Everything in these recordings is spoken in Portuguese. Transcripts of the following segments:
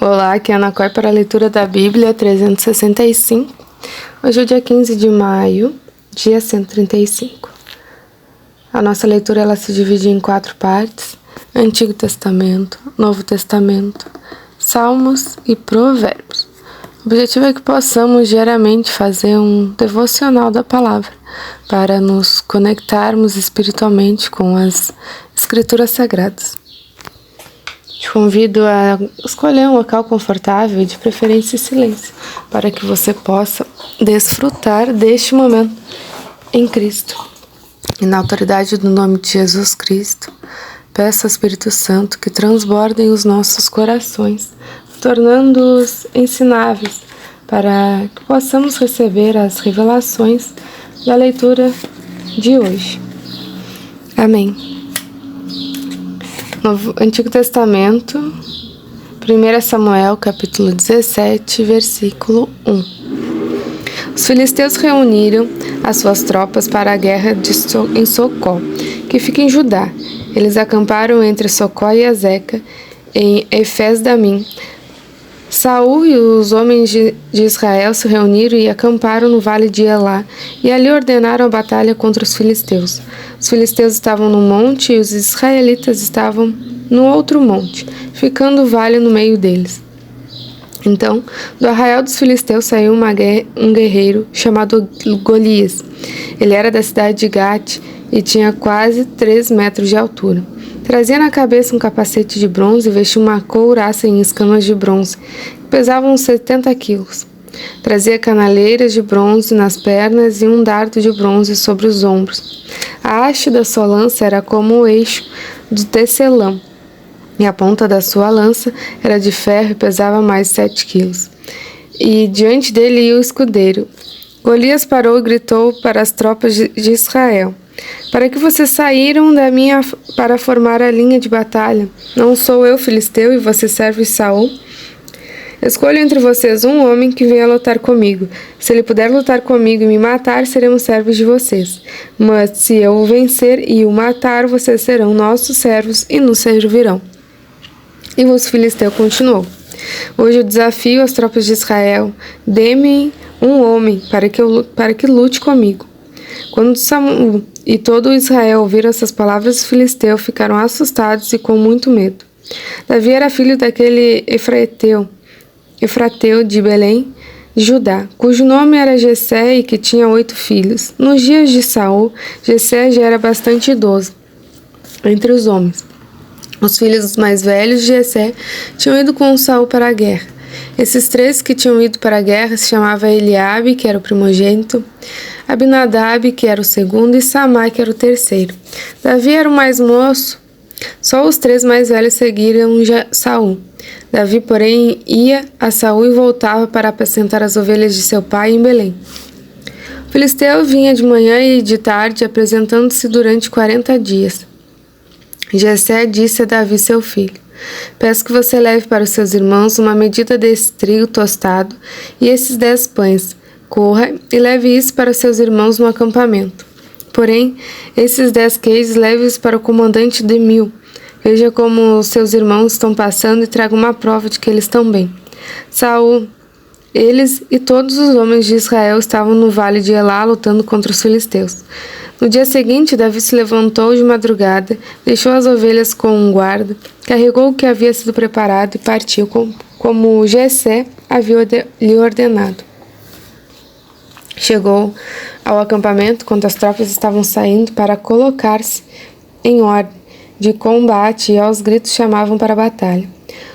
Olá, aqui é a Ana Coy para a leitura da Bíblia 365. Hoje é o dia 15 de maio, dia 135. A nossa leitura ela se divide em 4 partes: Antigo Testamento, Novo Testamento, Salmos e Provérbios. O objetivo é que possamos diariamente fazer um devocional da palavra, para nos conectarmos espiritualmente com as Escrituras Sagradas. Te convido a escolher um local confortável e de preferência em silêncio, para que você possa desfrutar deste momento em Cristo. E na autoridade do nome de Jesus Cristo, peço ao Espírito Santo que transbordem os nossos corações, tornando-os ensináveis, para que possamos receber as revelações da leitura de hoje. Amém. Antigo Testamento, 1 Samuel, capítulo 17, versículo 1. Os filisteus reuniram as suas tropas para a guerra em Socó, que fica em Judá. Eles acamparam entre Socó e Azeca, em Efes-damim. Saul e os homens de Israel se reuniram e acamparam no vale de Elá, e ali ordenaram a batalha contra os filisteus. Os filisteus estavam no monte e os israelitas estavam no outro monte, ficando o vale no meio deles. Então, do arraial dos filisteus saiu um guerreiro chamado Golias. Ele era da cidade de Gate e tinha quase 3 metros de altura. Trazia na cabeça um capacete de bronze e vestia uma couraça em escamas de bronze, que pesavam uns 70 quilos. Trazia canaleiras de bronze nas pernas e um dardo de bronze sobre os ombros. A haste da sua lança era como o eixo do tecelão, e a ponta da sua lança era de ferro e pesava mais de 7 quilos. E diante dele ia o escudeiro. Golias parou e gritou para as tropas de Israel: "Para que vocês saíram para formar a linha de batalha? Não sou eu filisteu e você serve Saul? Escolho entre vocês um homem que venha lutar comigo. Se ele puder lutar comigo e me matar, seremos servos de vocês. Mas se eu o vencer e o matar, vocês serão nossos servos e nos servirão." E os filisteus continuou: "Hoje eu desafio as tropas de Israel. Dê-me um homem para que lute comigo." Quando Saul e todo Israel ouviram essas palavras, os filisteus ficaram assustados e com muito medo. Davi era filho daquele Efrateu de Belém, de Judá, cujo nome era Jessé e que tinha 8 filhos. Nos dias de Saul, Jessé já era bastante idoso entre os homens. Os filhos mais velhos de Jessé tinham ido com Saul para a guerra. Esses 3 que tinham ido para a guerra se chamavam Eliabe, que era o primogênito, Abinadab, que era o segundo, e Samá, que era o terceiro. Davi era o mais moço. Só os 3 mais velhos seguiram Saul. Davi, porém, ia a Saul e voltava para apacentar as ovelhas de seu pai em Belém. O filisteu vinha de manhã e de tarde, apresentando-se durante 40 dias. Jessé disse a Davi, seu filho: "Peço que você leve para os seus irmãos uma medida desse trigo tostado e esses 10 pães. Corra e leve isso para os seus irmãos no acampamento. Porém, esses 10 queijos leve-os para o comandante de 1000. Veja como os seus irmãos estão passando e traga uma prova de que eles estão bem." Saul, eles e todos os homens de Israel estavam no vale de Elá lutando contra os filisteus. No dia seguinte, Davi se levantou de madrugada, deixou as ovelhas com um guarda, carregou o que havia sido preparado e partiu como Jessé havia lhe ordenado. Chegou ao acampamento quando as tropas estavam saindo para colocar-se em ordem de combate e aos gritos chamavam para a batalha.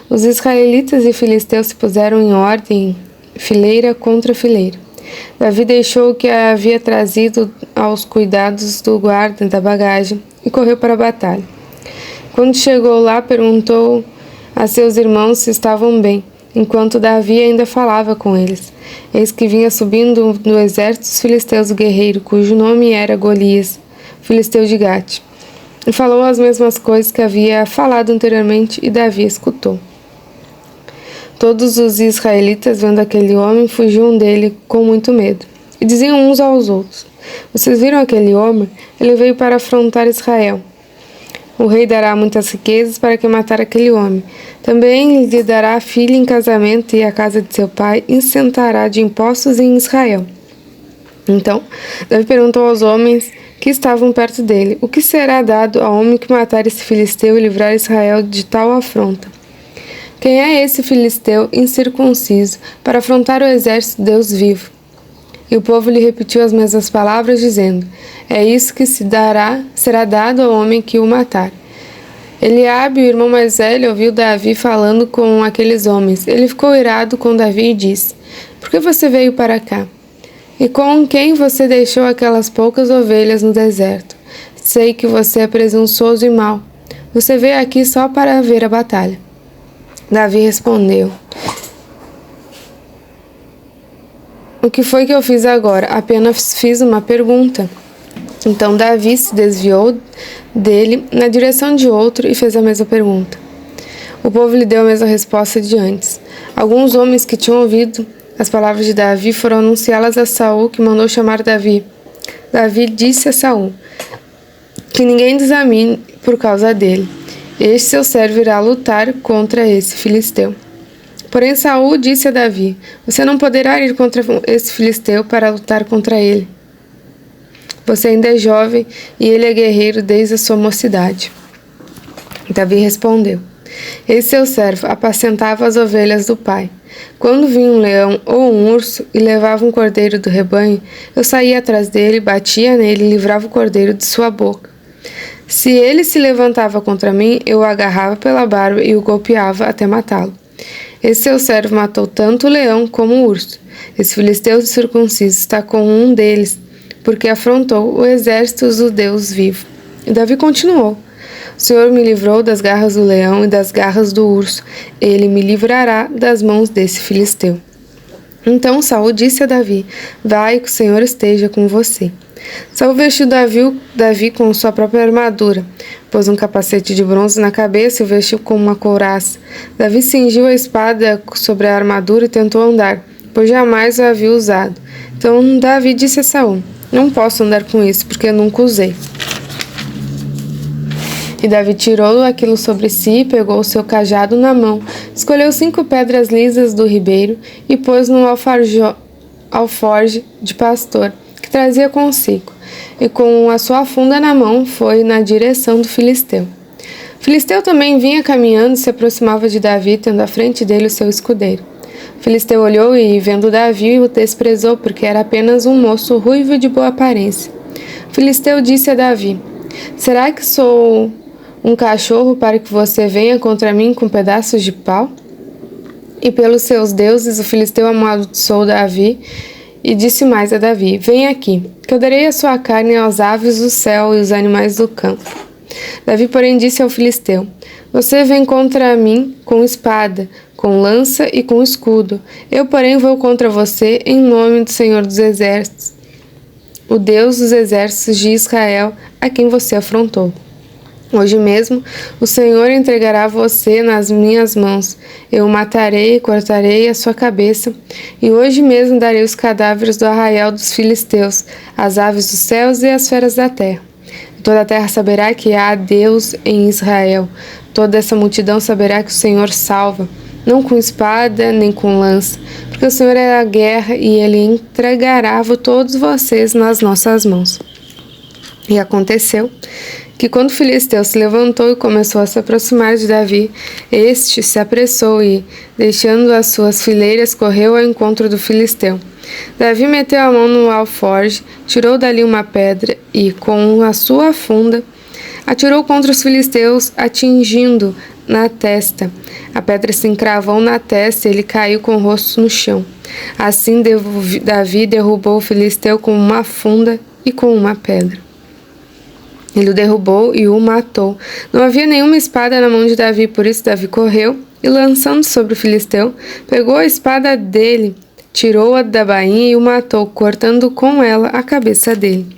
Os israelitas e filisteus se puseram em ordem, fileira contra fileira. Davi deixou o que havia trazido aos cuidados do guarda da bagagem e correu para a batalha. Quando chegou lá, perguntou a seus irmãos se estavam bem, enquanto Davi ainda falava com eles. Eis que vinha subindo do exército dos filisteus o guerreiro, cujo nome era Golias, filisteu de Gate. E falou as mesmas coisas que havia falado anteriormente, e Davi escutou. Todos os israelitas, vendo aquele homem, fugiam dele com muito medo, e diziam uns aos outros: "Vocês viram aquele homem? Ele veio para afrontar Israel." O rei dará muitas riquezas para quem matar aquele homem. Também lhe dará filha em casamento e a casa de seu pai isentará de impostos em Israel. Então, Davi perguntou aos homens que estavam perto dele: o que será dado ao homem que matar esse filisteu e livrar Israel de tal afronta? Quem é esse filisteu incircunciso para afrontar o exército de Deus vivo? E o povo lhe repetiu as mesmas palavras, dizendo: é isso que será dado ao homem que o matar. Eliabe, o irmão mais velho, ouviu Davi falando com aqueles homens. Ele ficou irado com Davi e disse: por que você veio para cá? E com quem você deixou aquelas poucas ovelhas no deserto? Sei que você é presunçoso e mau. Você veio aqui só para ver a batalha. Davi respondeu: o que foi que eu fiz agora? Apenas fiz uma pergunta. Então Davi se desviou dele na direção de outro e fez a mesma pergunta. O povo lhe deu a mesma resposta de antes. Alguns homens que tinham ouvido as palavras de Davi foram anunciá-las a Saul, que mandou chamar Davi. Davi disse a Saul: que ninguém desamine por causa dele. Este seu servo irá lutar contra esse filisteu. Porém Saul disse a Davi: você não poderá ir contra esse filisteu para lutar contra ele. Você ainda é jovem e ele é guerreiro desde a sua mocidade. Davi respondeu: esse seu servo apacentava as ovelhas do pai. Quando vinha um leão ou um urso e levava um cordeiro do rebanho, eu saía atrás dele, batia nele e livrava o cordeiro de sua boca. Se ele se levantava contra mim, eu o agarrava pela barba e o golpeava até matá-lo. Esse seu servo matou tanto o leão como o urso. Esse filisteu circunciso está com um deles, porque afrontou o exército do Deus vivo. E Davi continuou: o Senhor me livrou das garras do leão e das garras do urso. Ele me livrará das mãos desse filisteu. Então Saul disse a Davi: vai, que o Senhor esteja com você. Saul vestiu Davi com sua própria armadura, pôs um capacete de bronze na cabeça e o vestiu com uma couraça. Davi cingiu a espada sobre a armadura e tentou andar, pois jamais o havia usado. Então Davi disse a Saul: não posso andar com isso, porque eu nunca usei. E Davi tirou aquilo sobre si, pegou o seu cajado na mão, escolheu 5 pedras lisas do ribeiro e pôs no alforje de pastor que trazia consigo, e com a sua funda na mão foi na direção do filisteu. O filisteu também vinha caminhando e se aproximava de Davi, tendo à frente dele o seu escudeiro. O filisteu olhou e, vendo Davi, o desprezou, porque era apenas um moço ruivo e de boa aparência. O filisteu disse a Davi: será que sou um cachorro para que você venha contra mim com pedaços de pau? E pelos seus deuses o filisteu amaldiçoou Davi e disse mais a Davi: vem aqui, que eu darei a sua carne aos aves do céu e os animais do campo. Davi, porém, disse ao filisteu: você vem contra mim com espada, com lança e com escudo. Eu, porém, vou contra você em nome do Senhor dos Exércitos, o Deus dos exércitos de Israel, a quem você afrontou. Hoje mesmo o Senhor entregará você nas minhas mãos. Eu o matarei e cortarei a sua cabeça, e hoje mesmo darei os cadáveres do arraial dos filisteus, as aves dos céus e as feras da terra. Toda a terra saberá que há Deus em Israel. Toda essa multidão saberá que o Senhor salva, não com espada nem com lança, porque o Senhor é a guerra e ele entregará todos vocês nas nossas mãos. E aconteceu que quando o filisteu se levantou e começou a se aproximar de Davi, este se apressou e, deixando as suas fileiras, correu ao encontro do filisteu. Davi meteu a mão no alforje, tirou dali uma pedra e, com a sua funda, atirou contra os filisteus, atingindo na testa. A pedra se encravou na testa e ele caiu com o rosto no chão. Assim Davi derrubou o filisteu com uma funda e com uma pedra. Ele o derrubou e o matou. Não havia nenhuma espada na mão de Davi, por isso Davi correu e, lançando sobre o filisteu, pegou a espada dele, tirou-a da bainha e o matou, cortando com ela a cabeça dele.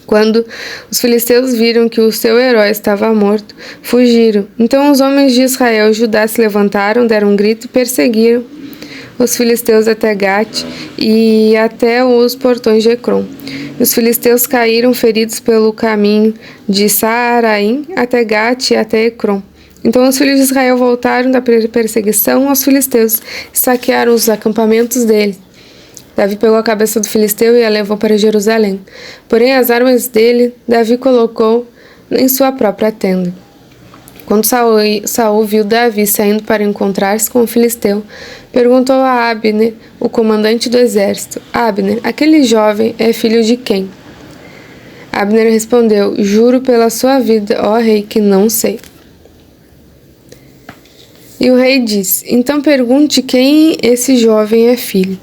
Quando os filisteus viram que o seu herói estava morto, fugiram. Então os homens de Israel e Judá se levantaram, deram um grito e perseguiram os filisteus até Gate e até os portões de Ecrom. Os filisteus caíram feridos pelo caminho de Saaraim até Gate e até Ecrom. Então os filhos de Israel voltaram da perseguição aos filisteus e saquearam os acampamentos deles. Davi pegou a cabeça do filisteu e a levou para Jerusalém. Porém, as armas dele, Davi colocou em sua própria tenda. Quando Saul viu Davi saindo para encontrar-se com o filisteu, perguntou a Abner, o comandante do exército: Abner, aquele jovem é filho de quem? Abner respondeu: Juro pela sua vida, ó rei, que não sei. E o rei disse: Então pergunte quem esse jovem é filho.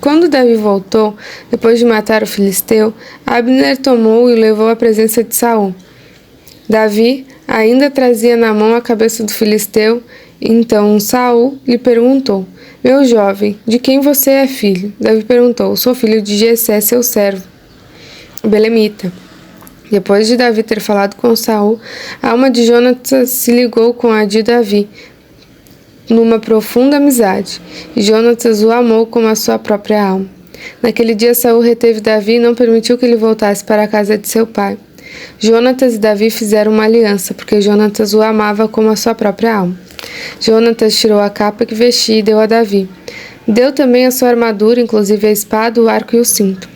Quando Davi voltou, depois de matar o filisteu, Abner tomou e o levou à presença de Saul. Davi ainda trazia na mão a cabeça do filisteu, então Saul lhe perguntou: Meu jovem, de quem você é filho? Davi perguntou: Sou filho de Jessé, seu servo, o belemita. Depois de Davi ter falado com Saul, a alma de Jonatas se ligou com a de Davi, numa profunda amizade, e Jonatas o amou como a sua própria alma. Naquele dia Saul reteve Davi e não permitiu que ele voltasse para a casa de seu pai. Jonatas e Davi fizeram uma aliança, porque Jonatas o amava como a sua própria alma. Jonatas tirou a capa que vestia e deu a Davi. Deu também a sua armadura, inclusive a espada, o arco e o cinto.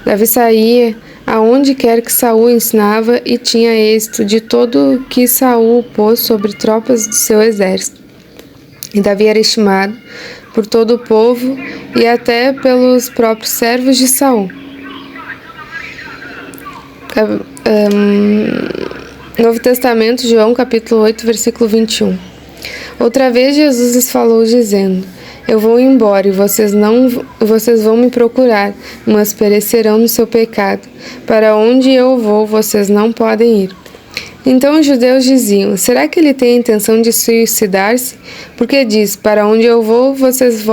Davi saía aonde quer que Saul ensinava e tinha êxito de todo que Saul pôs sobre tropas do seu exército. E Davi era estimado por todo o povo e até pelos próprios servos de Saul. Novo Testamento, João capítulo 8, versículo 21. Outra vez Jesus lhes falou dizendo: Eu vou embora e vocês vão me procurar, mas perecerão no seu pecado. Para onde eu vou, vocês não podem ir. Então os judeus diziam: Será que ele tem a intenção de suicidar-se? Porque diz: Para onde eu vou, vocês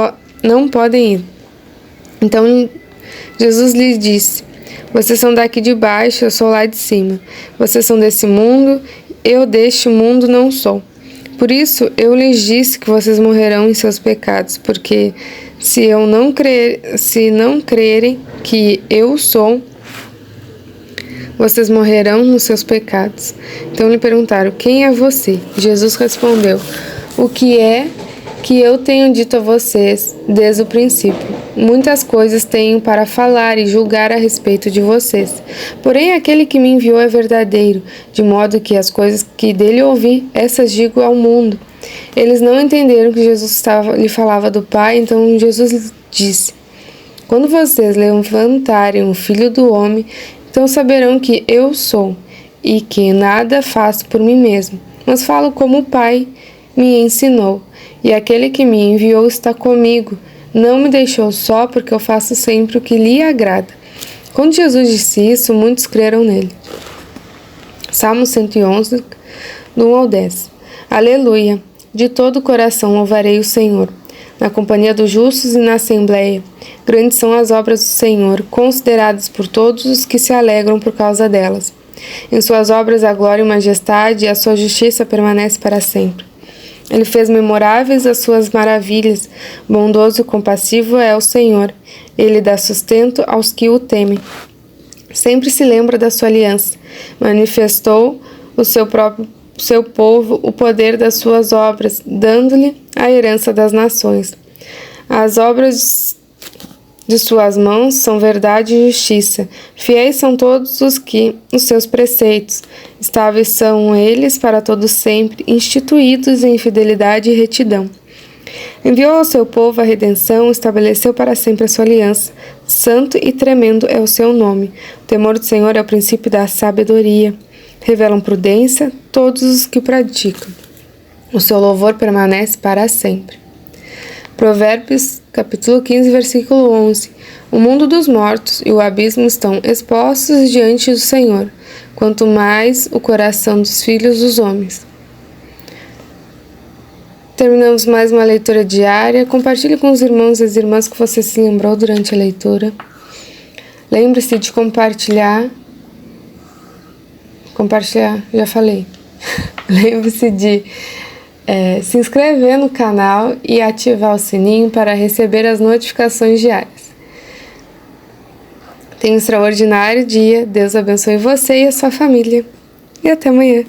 não podem ir. Então Jesus lhes disse: Vocês são daqui de baixo, eu sou lá de cima. Vocês são desse mundo, eu deste mundo não sou. Por isso eu lhes disse que vocês morrerão em seus pecados, porque se não crerem que eu sou, vocês morrerão nos seus pecados. Então lhe perguntaram: Quem é você? Jesus respondeu: O que é que eu tenho dito a vocês desde o princípio. Muitas coisas tenho para falar e julgar a respeito de vocês. Porém, aquele que me enviou é verdadeiro, de modo que as coisas que dele ouvi, essas digo ao mundo. Eles não entenderam que Jesus lhe falava do Pai, então Jesus lhe disse: Quando vocês levantarem o Filho do Homem, então saberão que eu sou, e que nada faço por mim mesmo, mas falo como o Pai me ensinou. E aquele que me enviou está comigo. Não me deixou só, porque eu faço sempre o que lhe agrada. Quando Jesus disse isso, muitos creram nele. Salmo 111, do 1 ao 10. Aleluia! De todo o coração louvarei o Senhor. Na companhia dos justos e na assembleia. Grandes são as obras do Senhor, consideradas por todos os que se alegram por causa delas. Em suas obras a glória e majestade, e a sua justiça permanece para sempre. Ele fez memoráveis as suas maravilhas. Bondoso e compassivo é o Senhor. Ele dá sustento aos que o temem. Sempre se lembra da sua aliança. Manifestou o seu povo o poder das suas obras, dando-lhe a herança das nações. As obras de suas mãos são verdade e justiça. Fiéis são todos os seus preceitos. Estáveis são eles para todo sempre, instituídos em fidelidade e retidão. Enviou ao seu povo a redenção, estabeleceu para sempre a sua aliança. Santo e tremendo é o seu nome. O temor do Senhor é o princípio da sabedoria. Revelam prudência todos os que o praticam. O seu louvor permanece para sempre. Provérbios, capítulo 15, versículo 11. O mundo dos mortos e o abismo estão expostos diante do Senhor, quanto mais o coração dos filhos dos homens. Terminamos mais uma leitura diária. Compartilhe com os irmãos e as irmãs que você se lembrou durante a leitura. Lembre-se de compartilhar. Compartilhar, já falei. Lembre-se de se inscrever no canal e ativar o sininho para receber as notificações diárias. Tenha um extraordinário dia, Deus abençoe você e a sua família. E até amanhã.